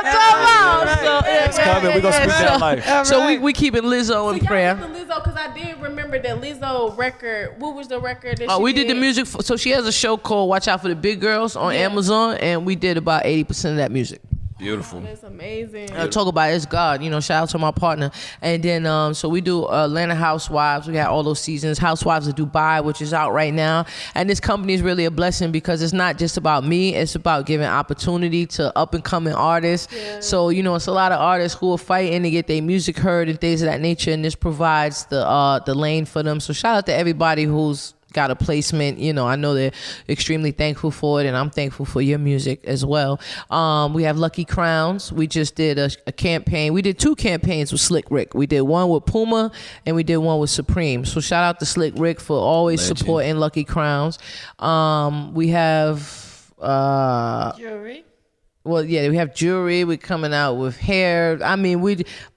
talking about? So, It's coming. We're going to speak that life. All So right. we keeping Lizzo in So prayer. y'all did the Lizzo, because I did remember that Lizzo record. What was the record that she We did the music. So she has a show called Watch Out for the Big Girls on Amazon, and we did about 80% of that music. Beautiful. That's amazing. Talk about it's God, shout out to my partner. And then so we do Atlanta Housewives. We got all those seasons. Housewives of Dubai, which is out right now. And this company is really a blessing because it's not just about me. It's about giving opportunity to up and coming artists. Yeah. So, it's a lot of artists who are fighting to get their music heard and things of that nature. And this provides the lane for them. So shout out to everybody who's got a placement. I know they're extremely thankful for it, and I'm thankful for your music as well. We have Lucky Crowns. We just did a campaign. We did 2 campaigns with Slick Rick. We did one with Puma, and we did one with Supreme. So shout out to Slick Rick for always supporting Lucky Crowns. We have Jewelry. Well, yeah, we have jewelry. We're coming out with hair. I mean,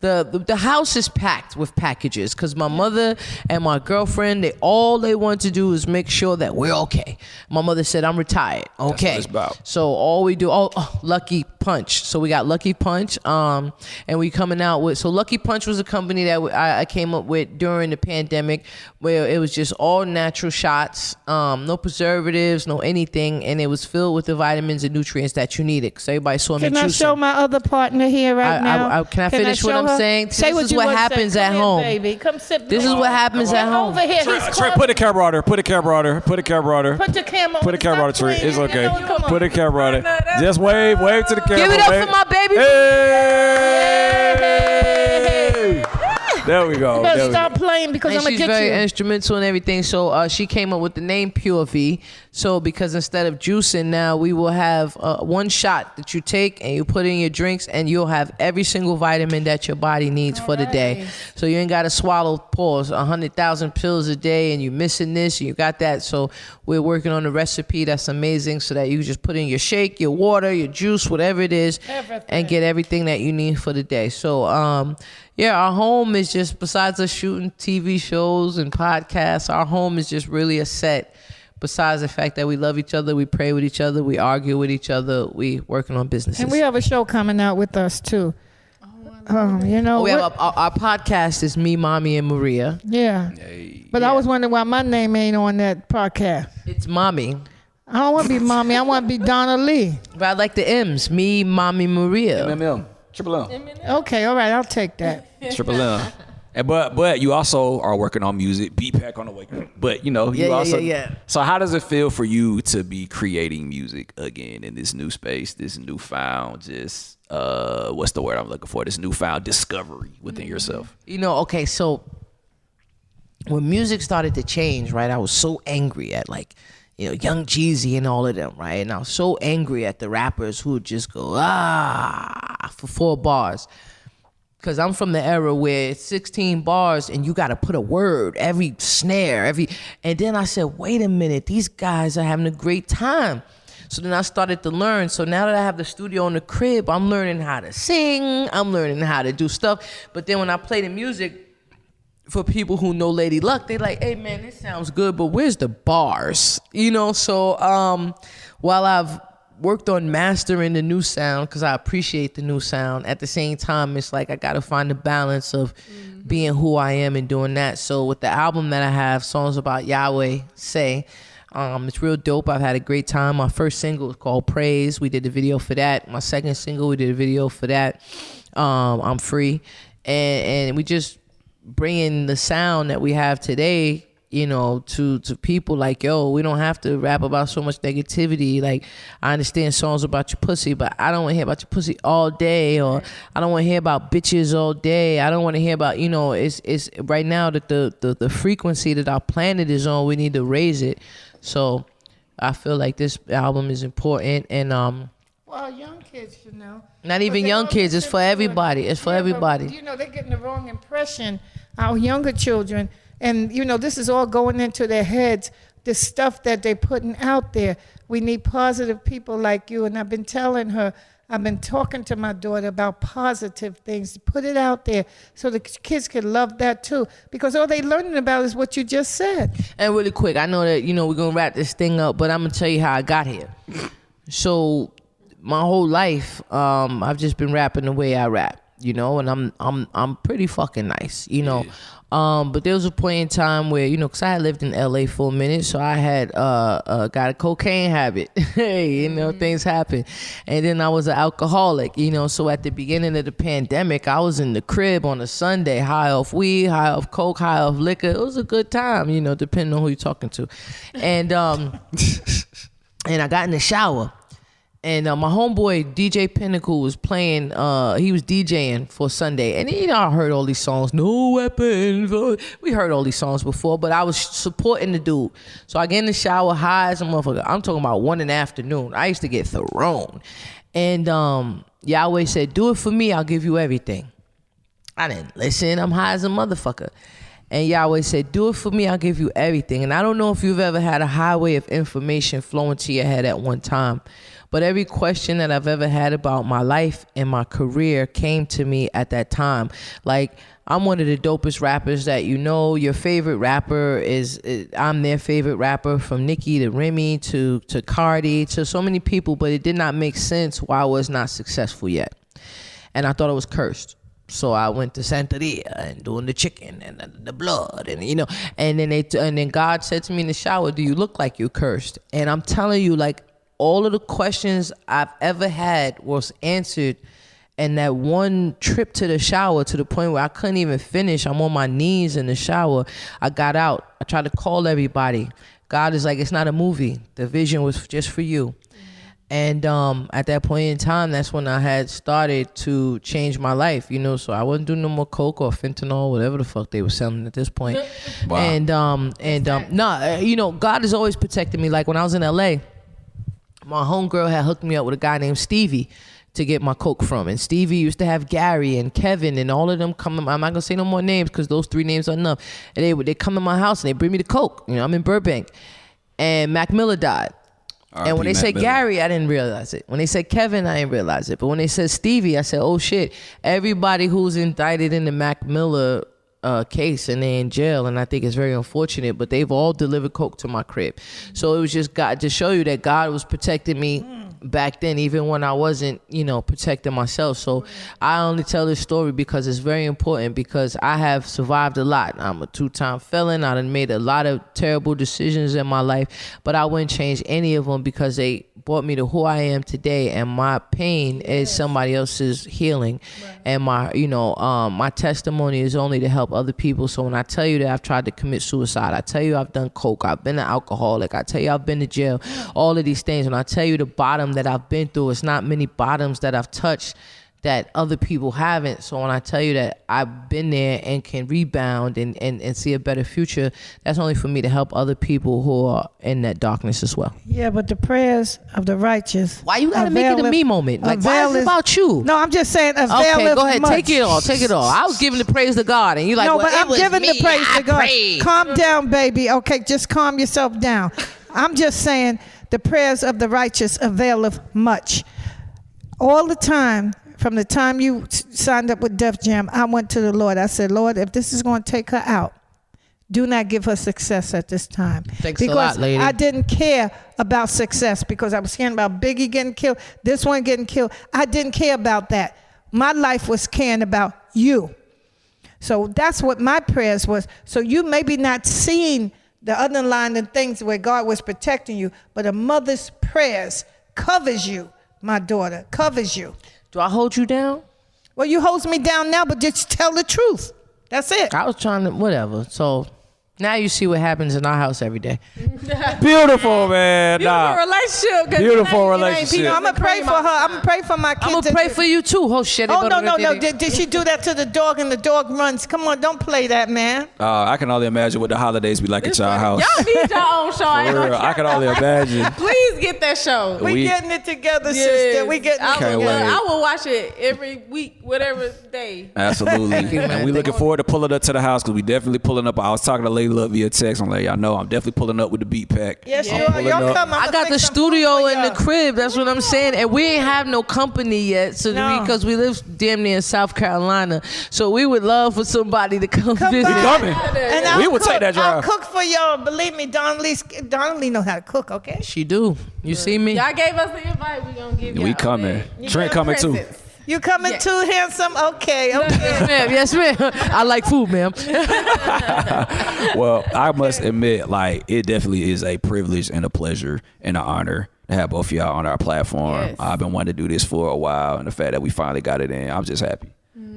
the house is packed with packages because my mother and my girlfriend, all they want to do is make sure that we're okay. My mother said, I'm retired. Okay. what it's about. So all we do, Lucky Punch. So we got Lucky Punch, and we coming out with, so Lucky Punch was a company that I came up with during the pandemic where it was just all natural shots, no preservatives, no anything, and it was filled with the vitamins and nutrients that you needed. So everybody saw me Can I juicing. show my other partner here right now? Can I finish what show I'm her? saying? Say This what is you what want to happens say. at Come here, home. baby. Come sit. This is what happens at home. Over here. He's Trey, put the camera on her. Put the camera on her. Put the camera on her. Put the camera on. Put the camera on her, Trey. Stop It's playing. okay. You know, come on. Put the camera on her. Just wave to the camera. Give it up wave. for my baby. Hey! There we go. You better stop playing because And I'm gonna she's get very you. instrumental in everything. So she came up with the name Pure V. So because instead of juicing now, we will have one shot that you take and you put in your drinks, and you'll have every single vitamin that your body needs for the day. So you ain't got to swallow, 100,000 pills a day, and you're missing this, and you got that. So we're working on a recipe that's amazing, so that you just put in your shake, your water, your juice, whatever it is, and get everything that you need for the day. So yeah, our home is just, besides us shooting TV shows and podcasts, our home is just really a set. Besides the fact that we love each other, we pray with each other, we argue with each other, we working on businesses. And we have a show coming out with us too. we have our podcast is Me, Mommy, and Maria. Yeah. But I was wondering why my name ain't on that podcast. It's Mommy. I don't want to be Mommy. I want to be Donna Lee. But I like the M's. Me, Mommy, Maria. MMM. Triple M. Okay, all right. I'll take that. Triple M. But you also are working on music, beat pack on the way. But you also. Yeah. So how does it feel for you to be creating music again in this new space, this newfound just what's the word I'm looking for? This newfound discovery within yourself. Okay, so when music started to change, right? I was so angry at Young Jeezy and all of them, right? And I was so angry at the rappers who would just go for 4 bars. Because I'm from the era where it's 16 bars and you got to put a word, every snare, and then I said, wait a minute, these guys are having a great time. So then I started to learn. So now that I have the studio in the crib, I'm learning how to sing, I'm learning how to do stuff. But then when I play the music, for people who know Lady Luck, they like, hey man, this sounds good, but where's the bars? So while I've worked on mastering the new sound, because I appreciate the new sound, at the same time, it's like I got to find the balance of being who I am and doing that. So with the album that I have, Songs About Yahweh, it's real dope. I've had a great time. My first single is called Praise. We did the video for that. My second single, we did a video for that. I'm Free. And we just bringing the sound that we have today, to people like, yo, we don't have to rap about so much negativity. Like, I understand songs about your pussy, but I don't want to hear about your pussy all day, or I don't want to hear about bitches all day. I don't want to hear about, it's right now that the frequency that our planet is on, we need to raise it. So I feel like this album is important, and Well, young kids should know. not even young kids, it's for everybody. It's for everybody. But, they're getting the wrong impression, our younger children. And, this is all going into their heads, the stuff that they're putting out there. We need positive people like you. And I've been telling her, I've been talking to my daughter about positive things. Put it out there so the kids can love that too. Because all they're learning about is what you just said. And really quick, I know that, we're going to wrap this thing up, but I'm going to tell you how I got here. So my whole life, I've just been rapping the way I rap, and I'm pretty fucking nice, Yeah. But there was a point in time where, because I had lived in LA for a minute, so I had got a cocaine habit. Hey, things happen. And then I was an alcoholic, so at the beginning of the pandemic, I was in the crib on a Sunday, high off weed, high off coke, high off liquor. It was a good time, depending on who you're talking to. And and I got in the shower. And my homeboy, DJ Pinnacle, was playing, he was DJing for Sunday. And, I heard all these songs, No Weapons. We heard all these songs before, but I was supporting the dude. So I get in the shower, high as a motherfucker. I'm talking about 1 in the afternoon. I used to get thrown. And Yahweh said, do it for me, I'll give you everything. I didn't listen. I'm high as a motherfucker. And Yahweh said, do it for me, I'll give you everything. And I don't know if you've ever had a highway of information flowing to your head at one time. But every question that I've ever had about my life and my career came to me at that time. Like, I'm one of the dopest rappers that your favorite rapper is I'm their favorite rapper, from Nicki to Remy to Cardi to so many people, but it did not make sense why I was not successful yet. And I thought it was cursed. So I went to Santeria and doing the chicken and the blood and then God said to me in the shower, do you look like you're cursed? And I'm telling you, like, all of the questions I've ever had was answered. And that one trip to the shower, to the point where I couldn't even finish, I'm on my knees in the shower. I got out. I tried to call everybody. God is like, it's not a movie. The vision was just for you. And at that point in time, that's when I had started to change my life, so I wasn't doing no more coke or fentanyl, whatever the fuck they were selling at this point. Wow. And God has always protected me. Like, when I was in LA, my homegirl had hooked me up with a guy named Stevie to get my coke from. And Stevie used to have Gary and Kevin and all of them come. I'm not going to say no more names because those 3 names are enough. And they come to my house and they bring me the coke. I'm in Burbank. And Mac Miller died. And when they said Gary, I didn't realize it. When they said Kevin, I didn't realize it. But when they said Stevie, I said, oh shit, everybody who's indicted in the Mac Miller case and they're in jail, and I think it's very unfortunate, but they've all delivered coke to my crib. So it was just God to show you that God was protecting me back then, even when I wasn't, protecting myself. So I only tell this story because it's very important, because I have survived a lot. I'm a 2-time felon. I done made a lot of terrible decisions in my life, but I wouldn't change any of them because they brought me to who I am today, and my pain is somebody else's healing. And my, my testimony is only to help other people. So when I tell you that I've tried to commit suicide, I tell you I've done coke, I've been an alcoholic, I tell you I've been to jail, all of these things. When I tell you the bottom that I've been through, it's not many bottoms that I've touched that other people haven't. So when I tell you that I've been there and can rebound and see a better future, that's only for me to help other people who are in that darkness as well. Yeah, but the prayers of the righteous. Why you gotta make it a me moment? Like, why is it about you? No, I'm just saying availeth Okay, go ahead. much. Take it all. I was giving the praise to God, and you like, no, well, but I'm giving the praise to God. Prayed. Calm down, baby. Okay, just calm yourself down. I'm just saying the prayers of the righteous availeth much. All the time, from the time you signed up with Def Jam, I went to the Lord. I said, Lord, if this is going to take her out, do not give her success at this time. Thanks a lot, lady. I didn't care about success because I was hearing about Biggie getting killed, this one getting killed. I didn't care about that. My life was caring about you. So that's what my prayers was. So you maybe not seeing the underlying things where God was protecting you, but a mother's prayers covers you, my daughter, covers you. Do I hold you down? Well, you hold me down now, but just tell the truth. That's it. I was trying to, whatever. So now you see what happens in our house every day. Beautiful, man. Beautiful relationship. 'Cause Beautiful it ain't relationship. people I'm going to pray for her. I'm going to pray for my kids. I'm going to pray for you too. Oh, shit. Oh, no. Did she do that to the dog and the dog runs? Come on, don't play that, man. I can only imagine what the holidays be like at y'all house. Y'all need your own show. For real, I can only imagine. Please get that show. We getting it together, sister. We getting it Can't together. wait. I will watch it every week, whatever day. Absolutely. you, man. And we looking forward to pulling up to the house because we definitely pulling up. I was talking to Lady Luck via text. I'm like, y'all know I'm definitely pulling up with the beat pack. Yes, I'm you are. pulling Y'all up. come. I got the studio in the crib. That's what I'm saying. And we ain't have no company yet. So No. because we live damn near in South Carolina. So we would love for somebody to come visit. by. Coming. And We I'll will take that I'll drive. cook for y'all. Believe me, Donna Lee know how to cook, okay? She do. You see me? Y'all gave us the invite. We gonna give y'all. We coming. that. Trent coming too. Presents. You coming Yeah. too, handsome? Okay. Yes, ma'am. I like food, ma'am. Well, I must admit, like, it definitely is a privilege and a pleasure and an honor to have both of y'all on our platform. Yes. I've been wanting to do this for a while, and the fact that we finally got it in, I'm just happy.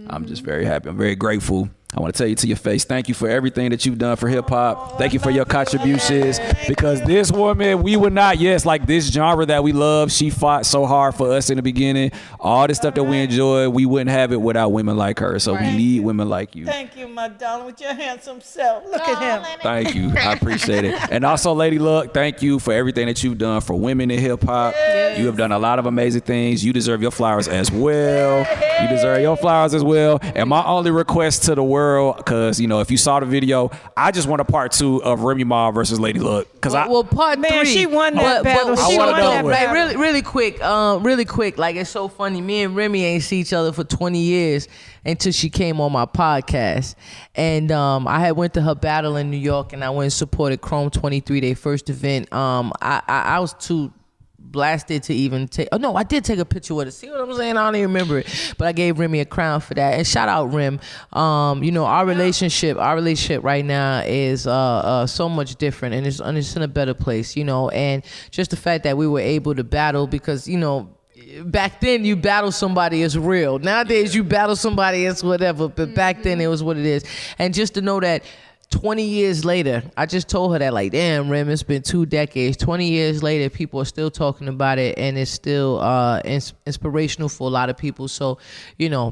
I'm just very happy. I'm very grateful. I want to tell you to your face, thank you for everything that you've done for hip hop. Thank you for your contributions. Because this woman, we would not, like this genre that we love, she fought so hard for us in the beginning. All the stuff that we enjoy, we wouldn't have it without women like her. So we need women like you. Thank you, my darling, with your handsome self. Look at him. Thank you. I appreciate it. And also, Lady Luck, thank you for everything that you've done for women in hip hop. You have done a lot of amazing things. You deserve your flowers as well. You deserve your flowers as well. And my only request to the world, because, if you saw the video, I just want a part 2 of Remy Ma versus Lady Luck. Because Well, part Man, 3. she won that battle. I She wanna won know that what- battle. Like really quick. Like, it's so funny. Me and Remy ain't see each other for 20 years until she came on my podcast. And I had went to her battle in New York, and I went and supported Chrome 23, their first event. I was too blasted to even take. Oh no, I did take a picture with her. See what I'm saying? I don't even remember it, but I gave Remy a crown for that. And shout out Rem. Our relationship right now is so much different, and it's in a better place. And just the fact that we were able to battle, because back then you battle somebody is real. Nowadays you battle somebody as whatever, but back then it was what it is. And just to know that 20 years later, I just told her that, like, damn, Rem, it's been 2 decades. 20 years later, people are still talking about it, and it's still inspirational for a lot of people. So,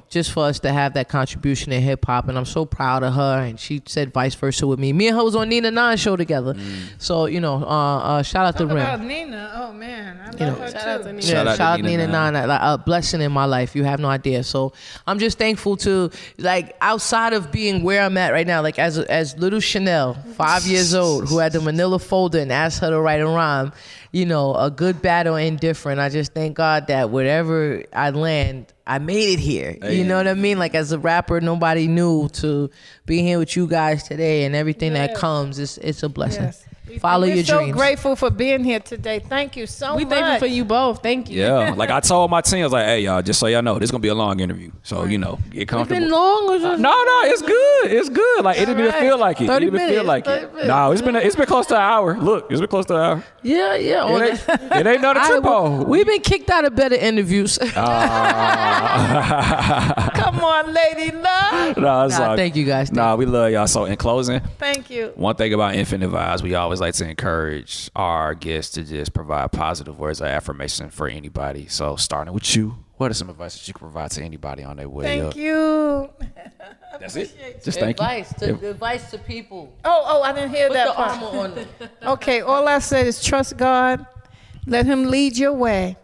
just for us to have that contribution in hip hop, and I'm so proud of her. And she said vice versa with me. Me and her was on Nina 9 show together. So, shout out to Talk about Rem. Nina. Oh, man. I love her, Shout out to too. Nina. Shout out to Nina 9. A blessing in my life. You have no idea. So I'm just thankful to, like, outside of being where I'm at right now, like as little Chanel, 5 years old, who had the manila folder and asked her to write a rhyme, a good, bad, or indifferent. I just thank God that wherever I land, I made it here. Hey. You know what I mean? Like, as a rapper, nobody knew, to be here with you guys today and everything that comes, it's a blessing. Yes. Follow We're your so dreams. grateful for being here today. Thank you so We much. thankful for you both. Thank you. Yeah, like I told my team, I was like, "Hey, y'all, just so y'all know, this is gonna be a long interview. So get It's comfortable." been long or just No, it's good. It's good. Like it didn't even right. feel like it. 30 It didn't even feel minutes, like 30 it. minutes. No, it's been close to an hour. Look, it's been close to an hour. yeah. It on ain't, that. it ain't nothing to trip on. We've been kicked out of better interviews. Come on, Lady Love. No, it's Nah, all- thank you guys. Nah, we love y'all. So in closing, Thank you. one thing about Infinite Vibes, we always like to encourage our guests to just provide positive words of affirmation for anybody. So starting with you, what are some advice that you can provide to anybody on their way up? Thank you. That's it. Just thank you. Advice to people. Oh, I didn't hear Put that the part. armor on them. Okay, all I said is trust God. Let him lead your way.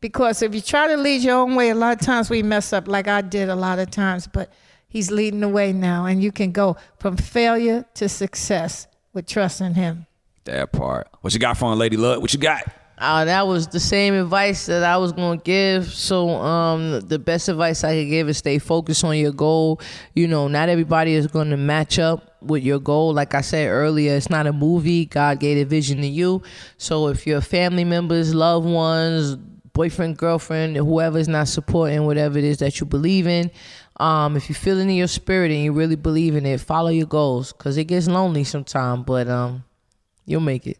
Because if you try to lead your own way, a lot of times we mess up like I did a lot of times, but he's leading the way now. And you can go from failure to success with trusting him. That part. What you got for Lady Luck? What you got? That was the same advice that I was gonna give. So the best advice I could give is stay focused on your goal. You know, not everybody is gonna match up with your goal. Like I said earlier, it's not a movie. God gave a vision to you. So if your family members, loved ones, boyfriend, girlfriend, whoever is not supporting whatever it is that you believe in, if you feel it in your spirit and you really believe in it, follow your goals, because it gets lonely sometimes, but you'll make it.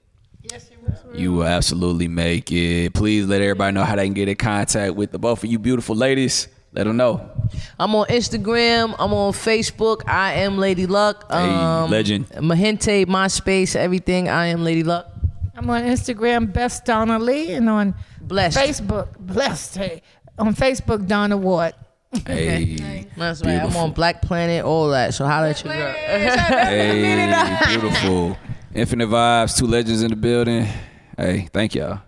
You will absolutely make it. Please let everybody know how they can get in contact with the both of you beautiful ladies. Let them know. I'm on Instagram. I'm on Facebook. I am Lady Luck. Hey, legend. Mahente, MySpace, everything. I am Lady Luck. I'm on Instagram, Best Donna Lee, and on Blessed. Facebook, Blessed. Hey, on Facebook, Donna Ward. Hey, That's right. I'm beautiful. on Black Planet, all that. So holla at your girl. Hey, beautiful. Infinite Vibes, two legends in the building. Hey, thank y'all.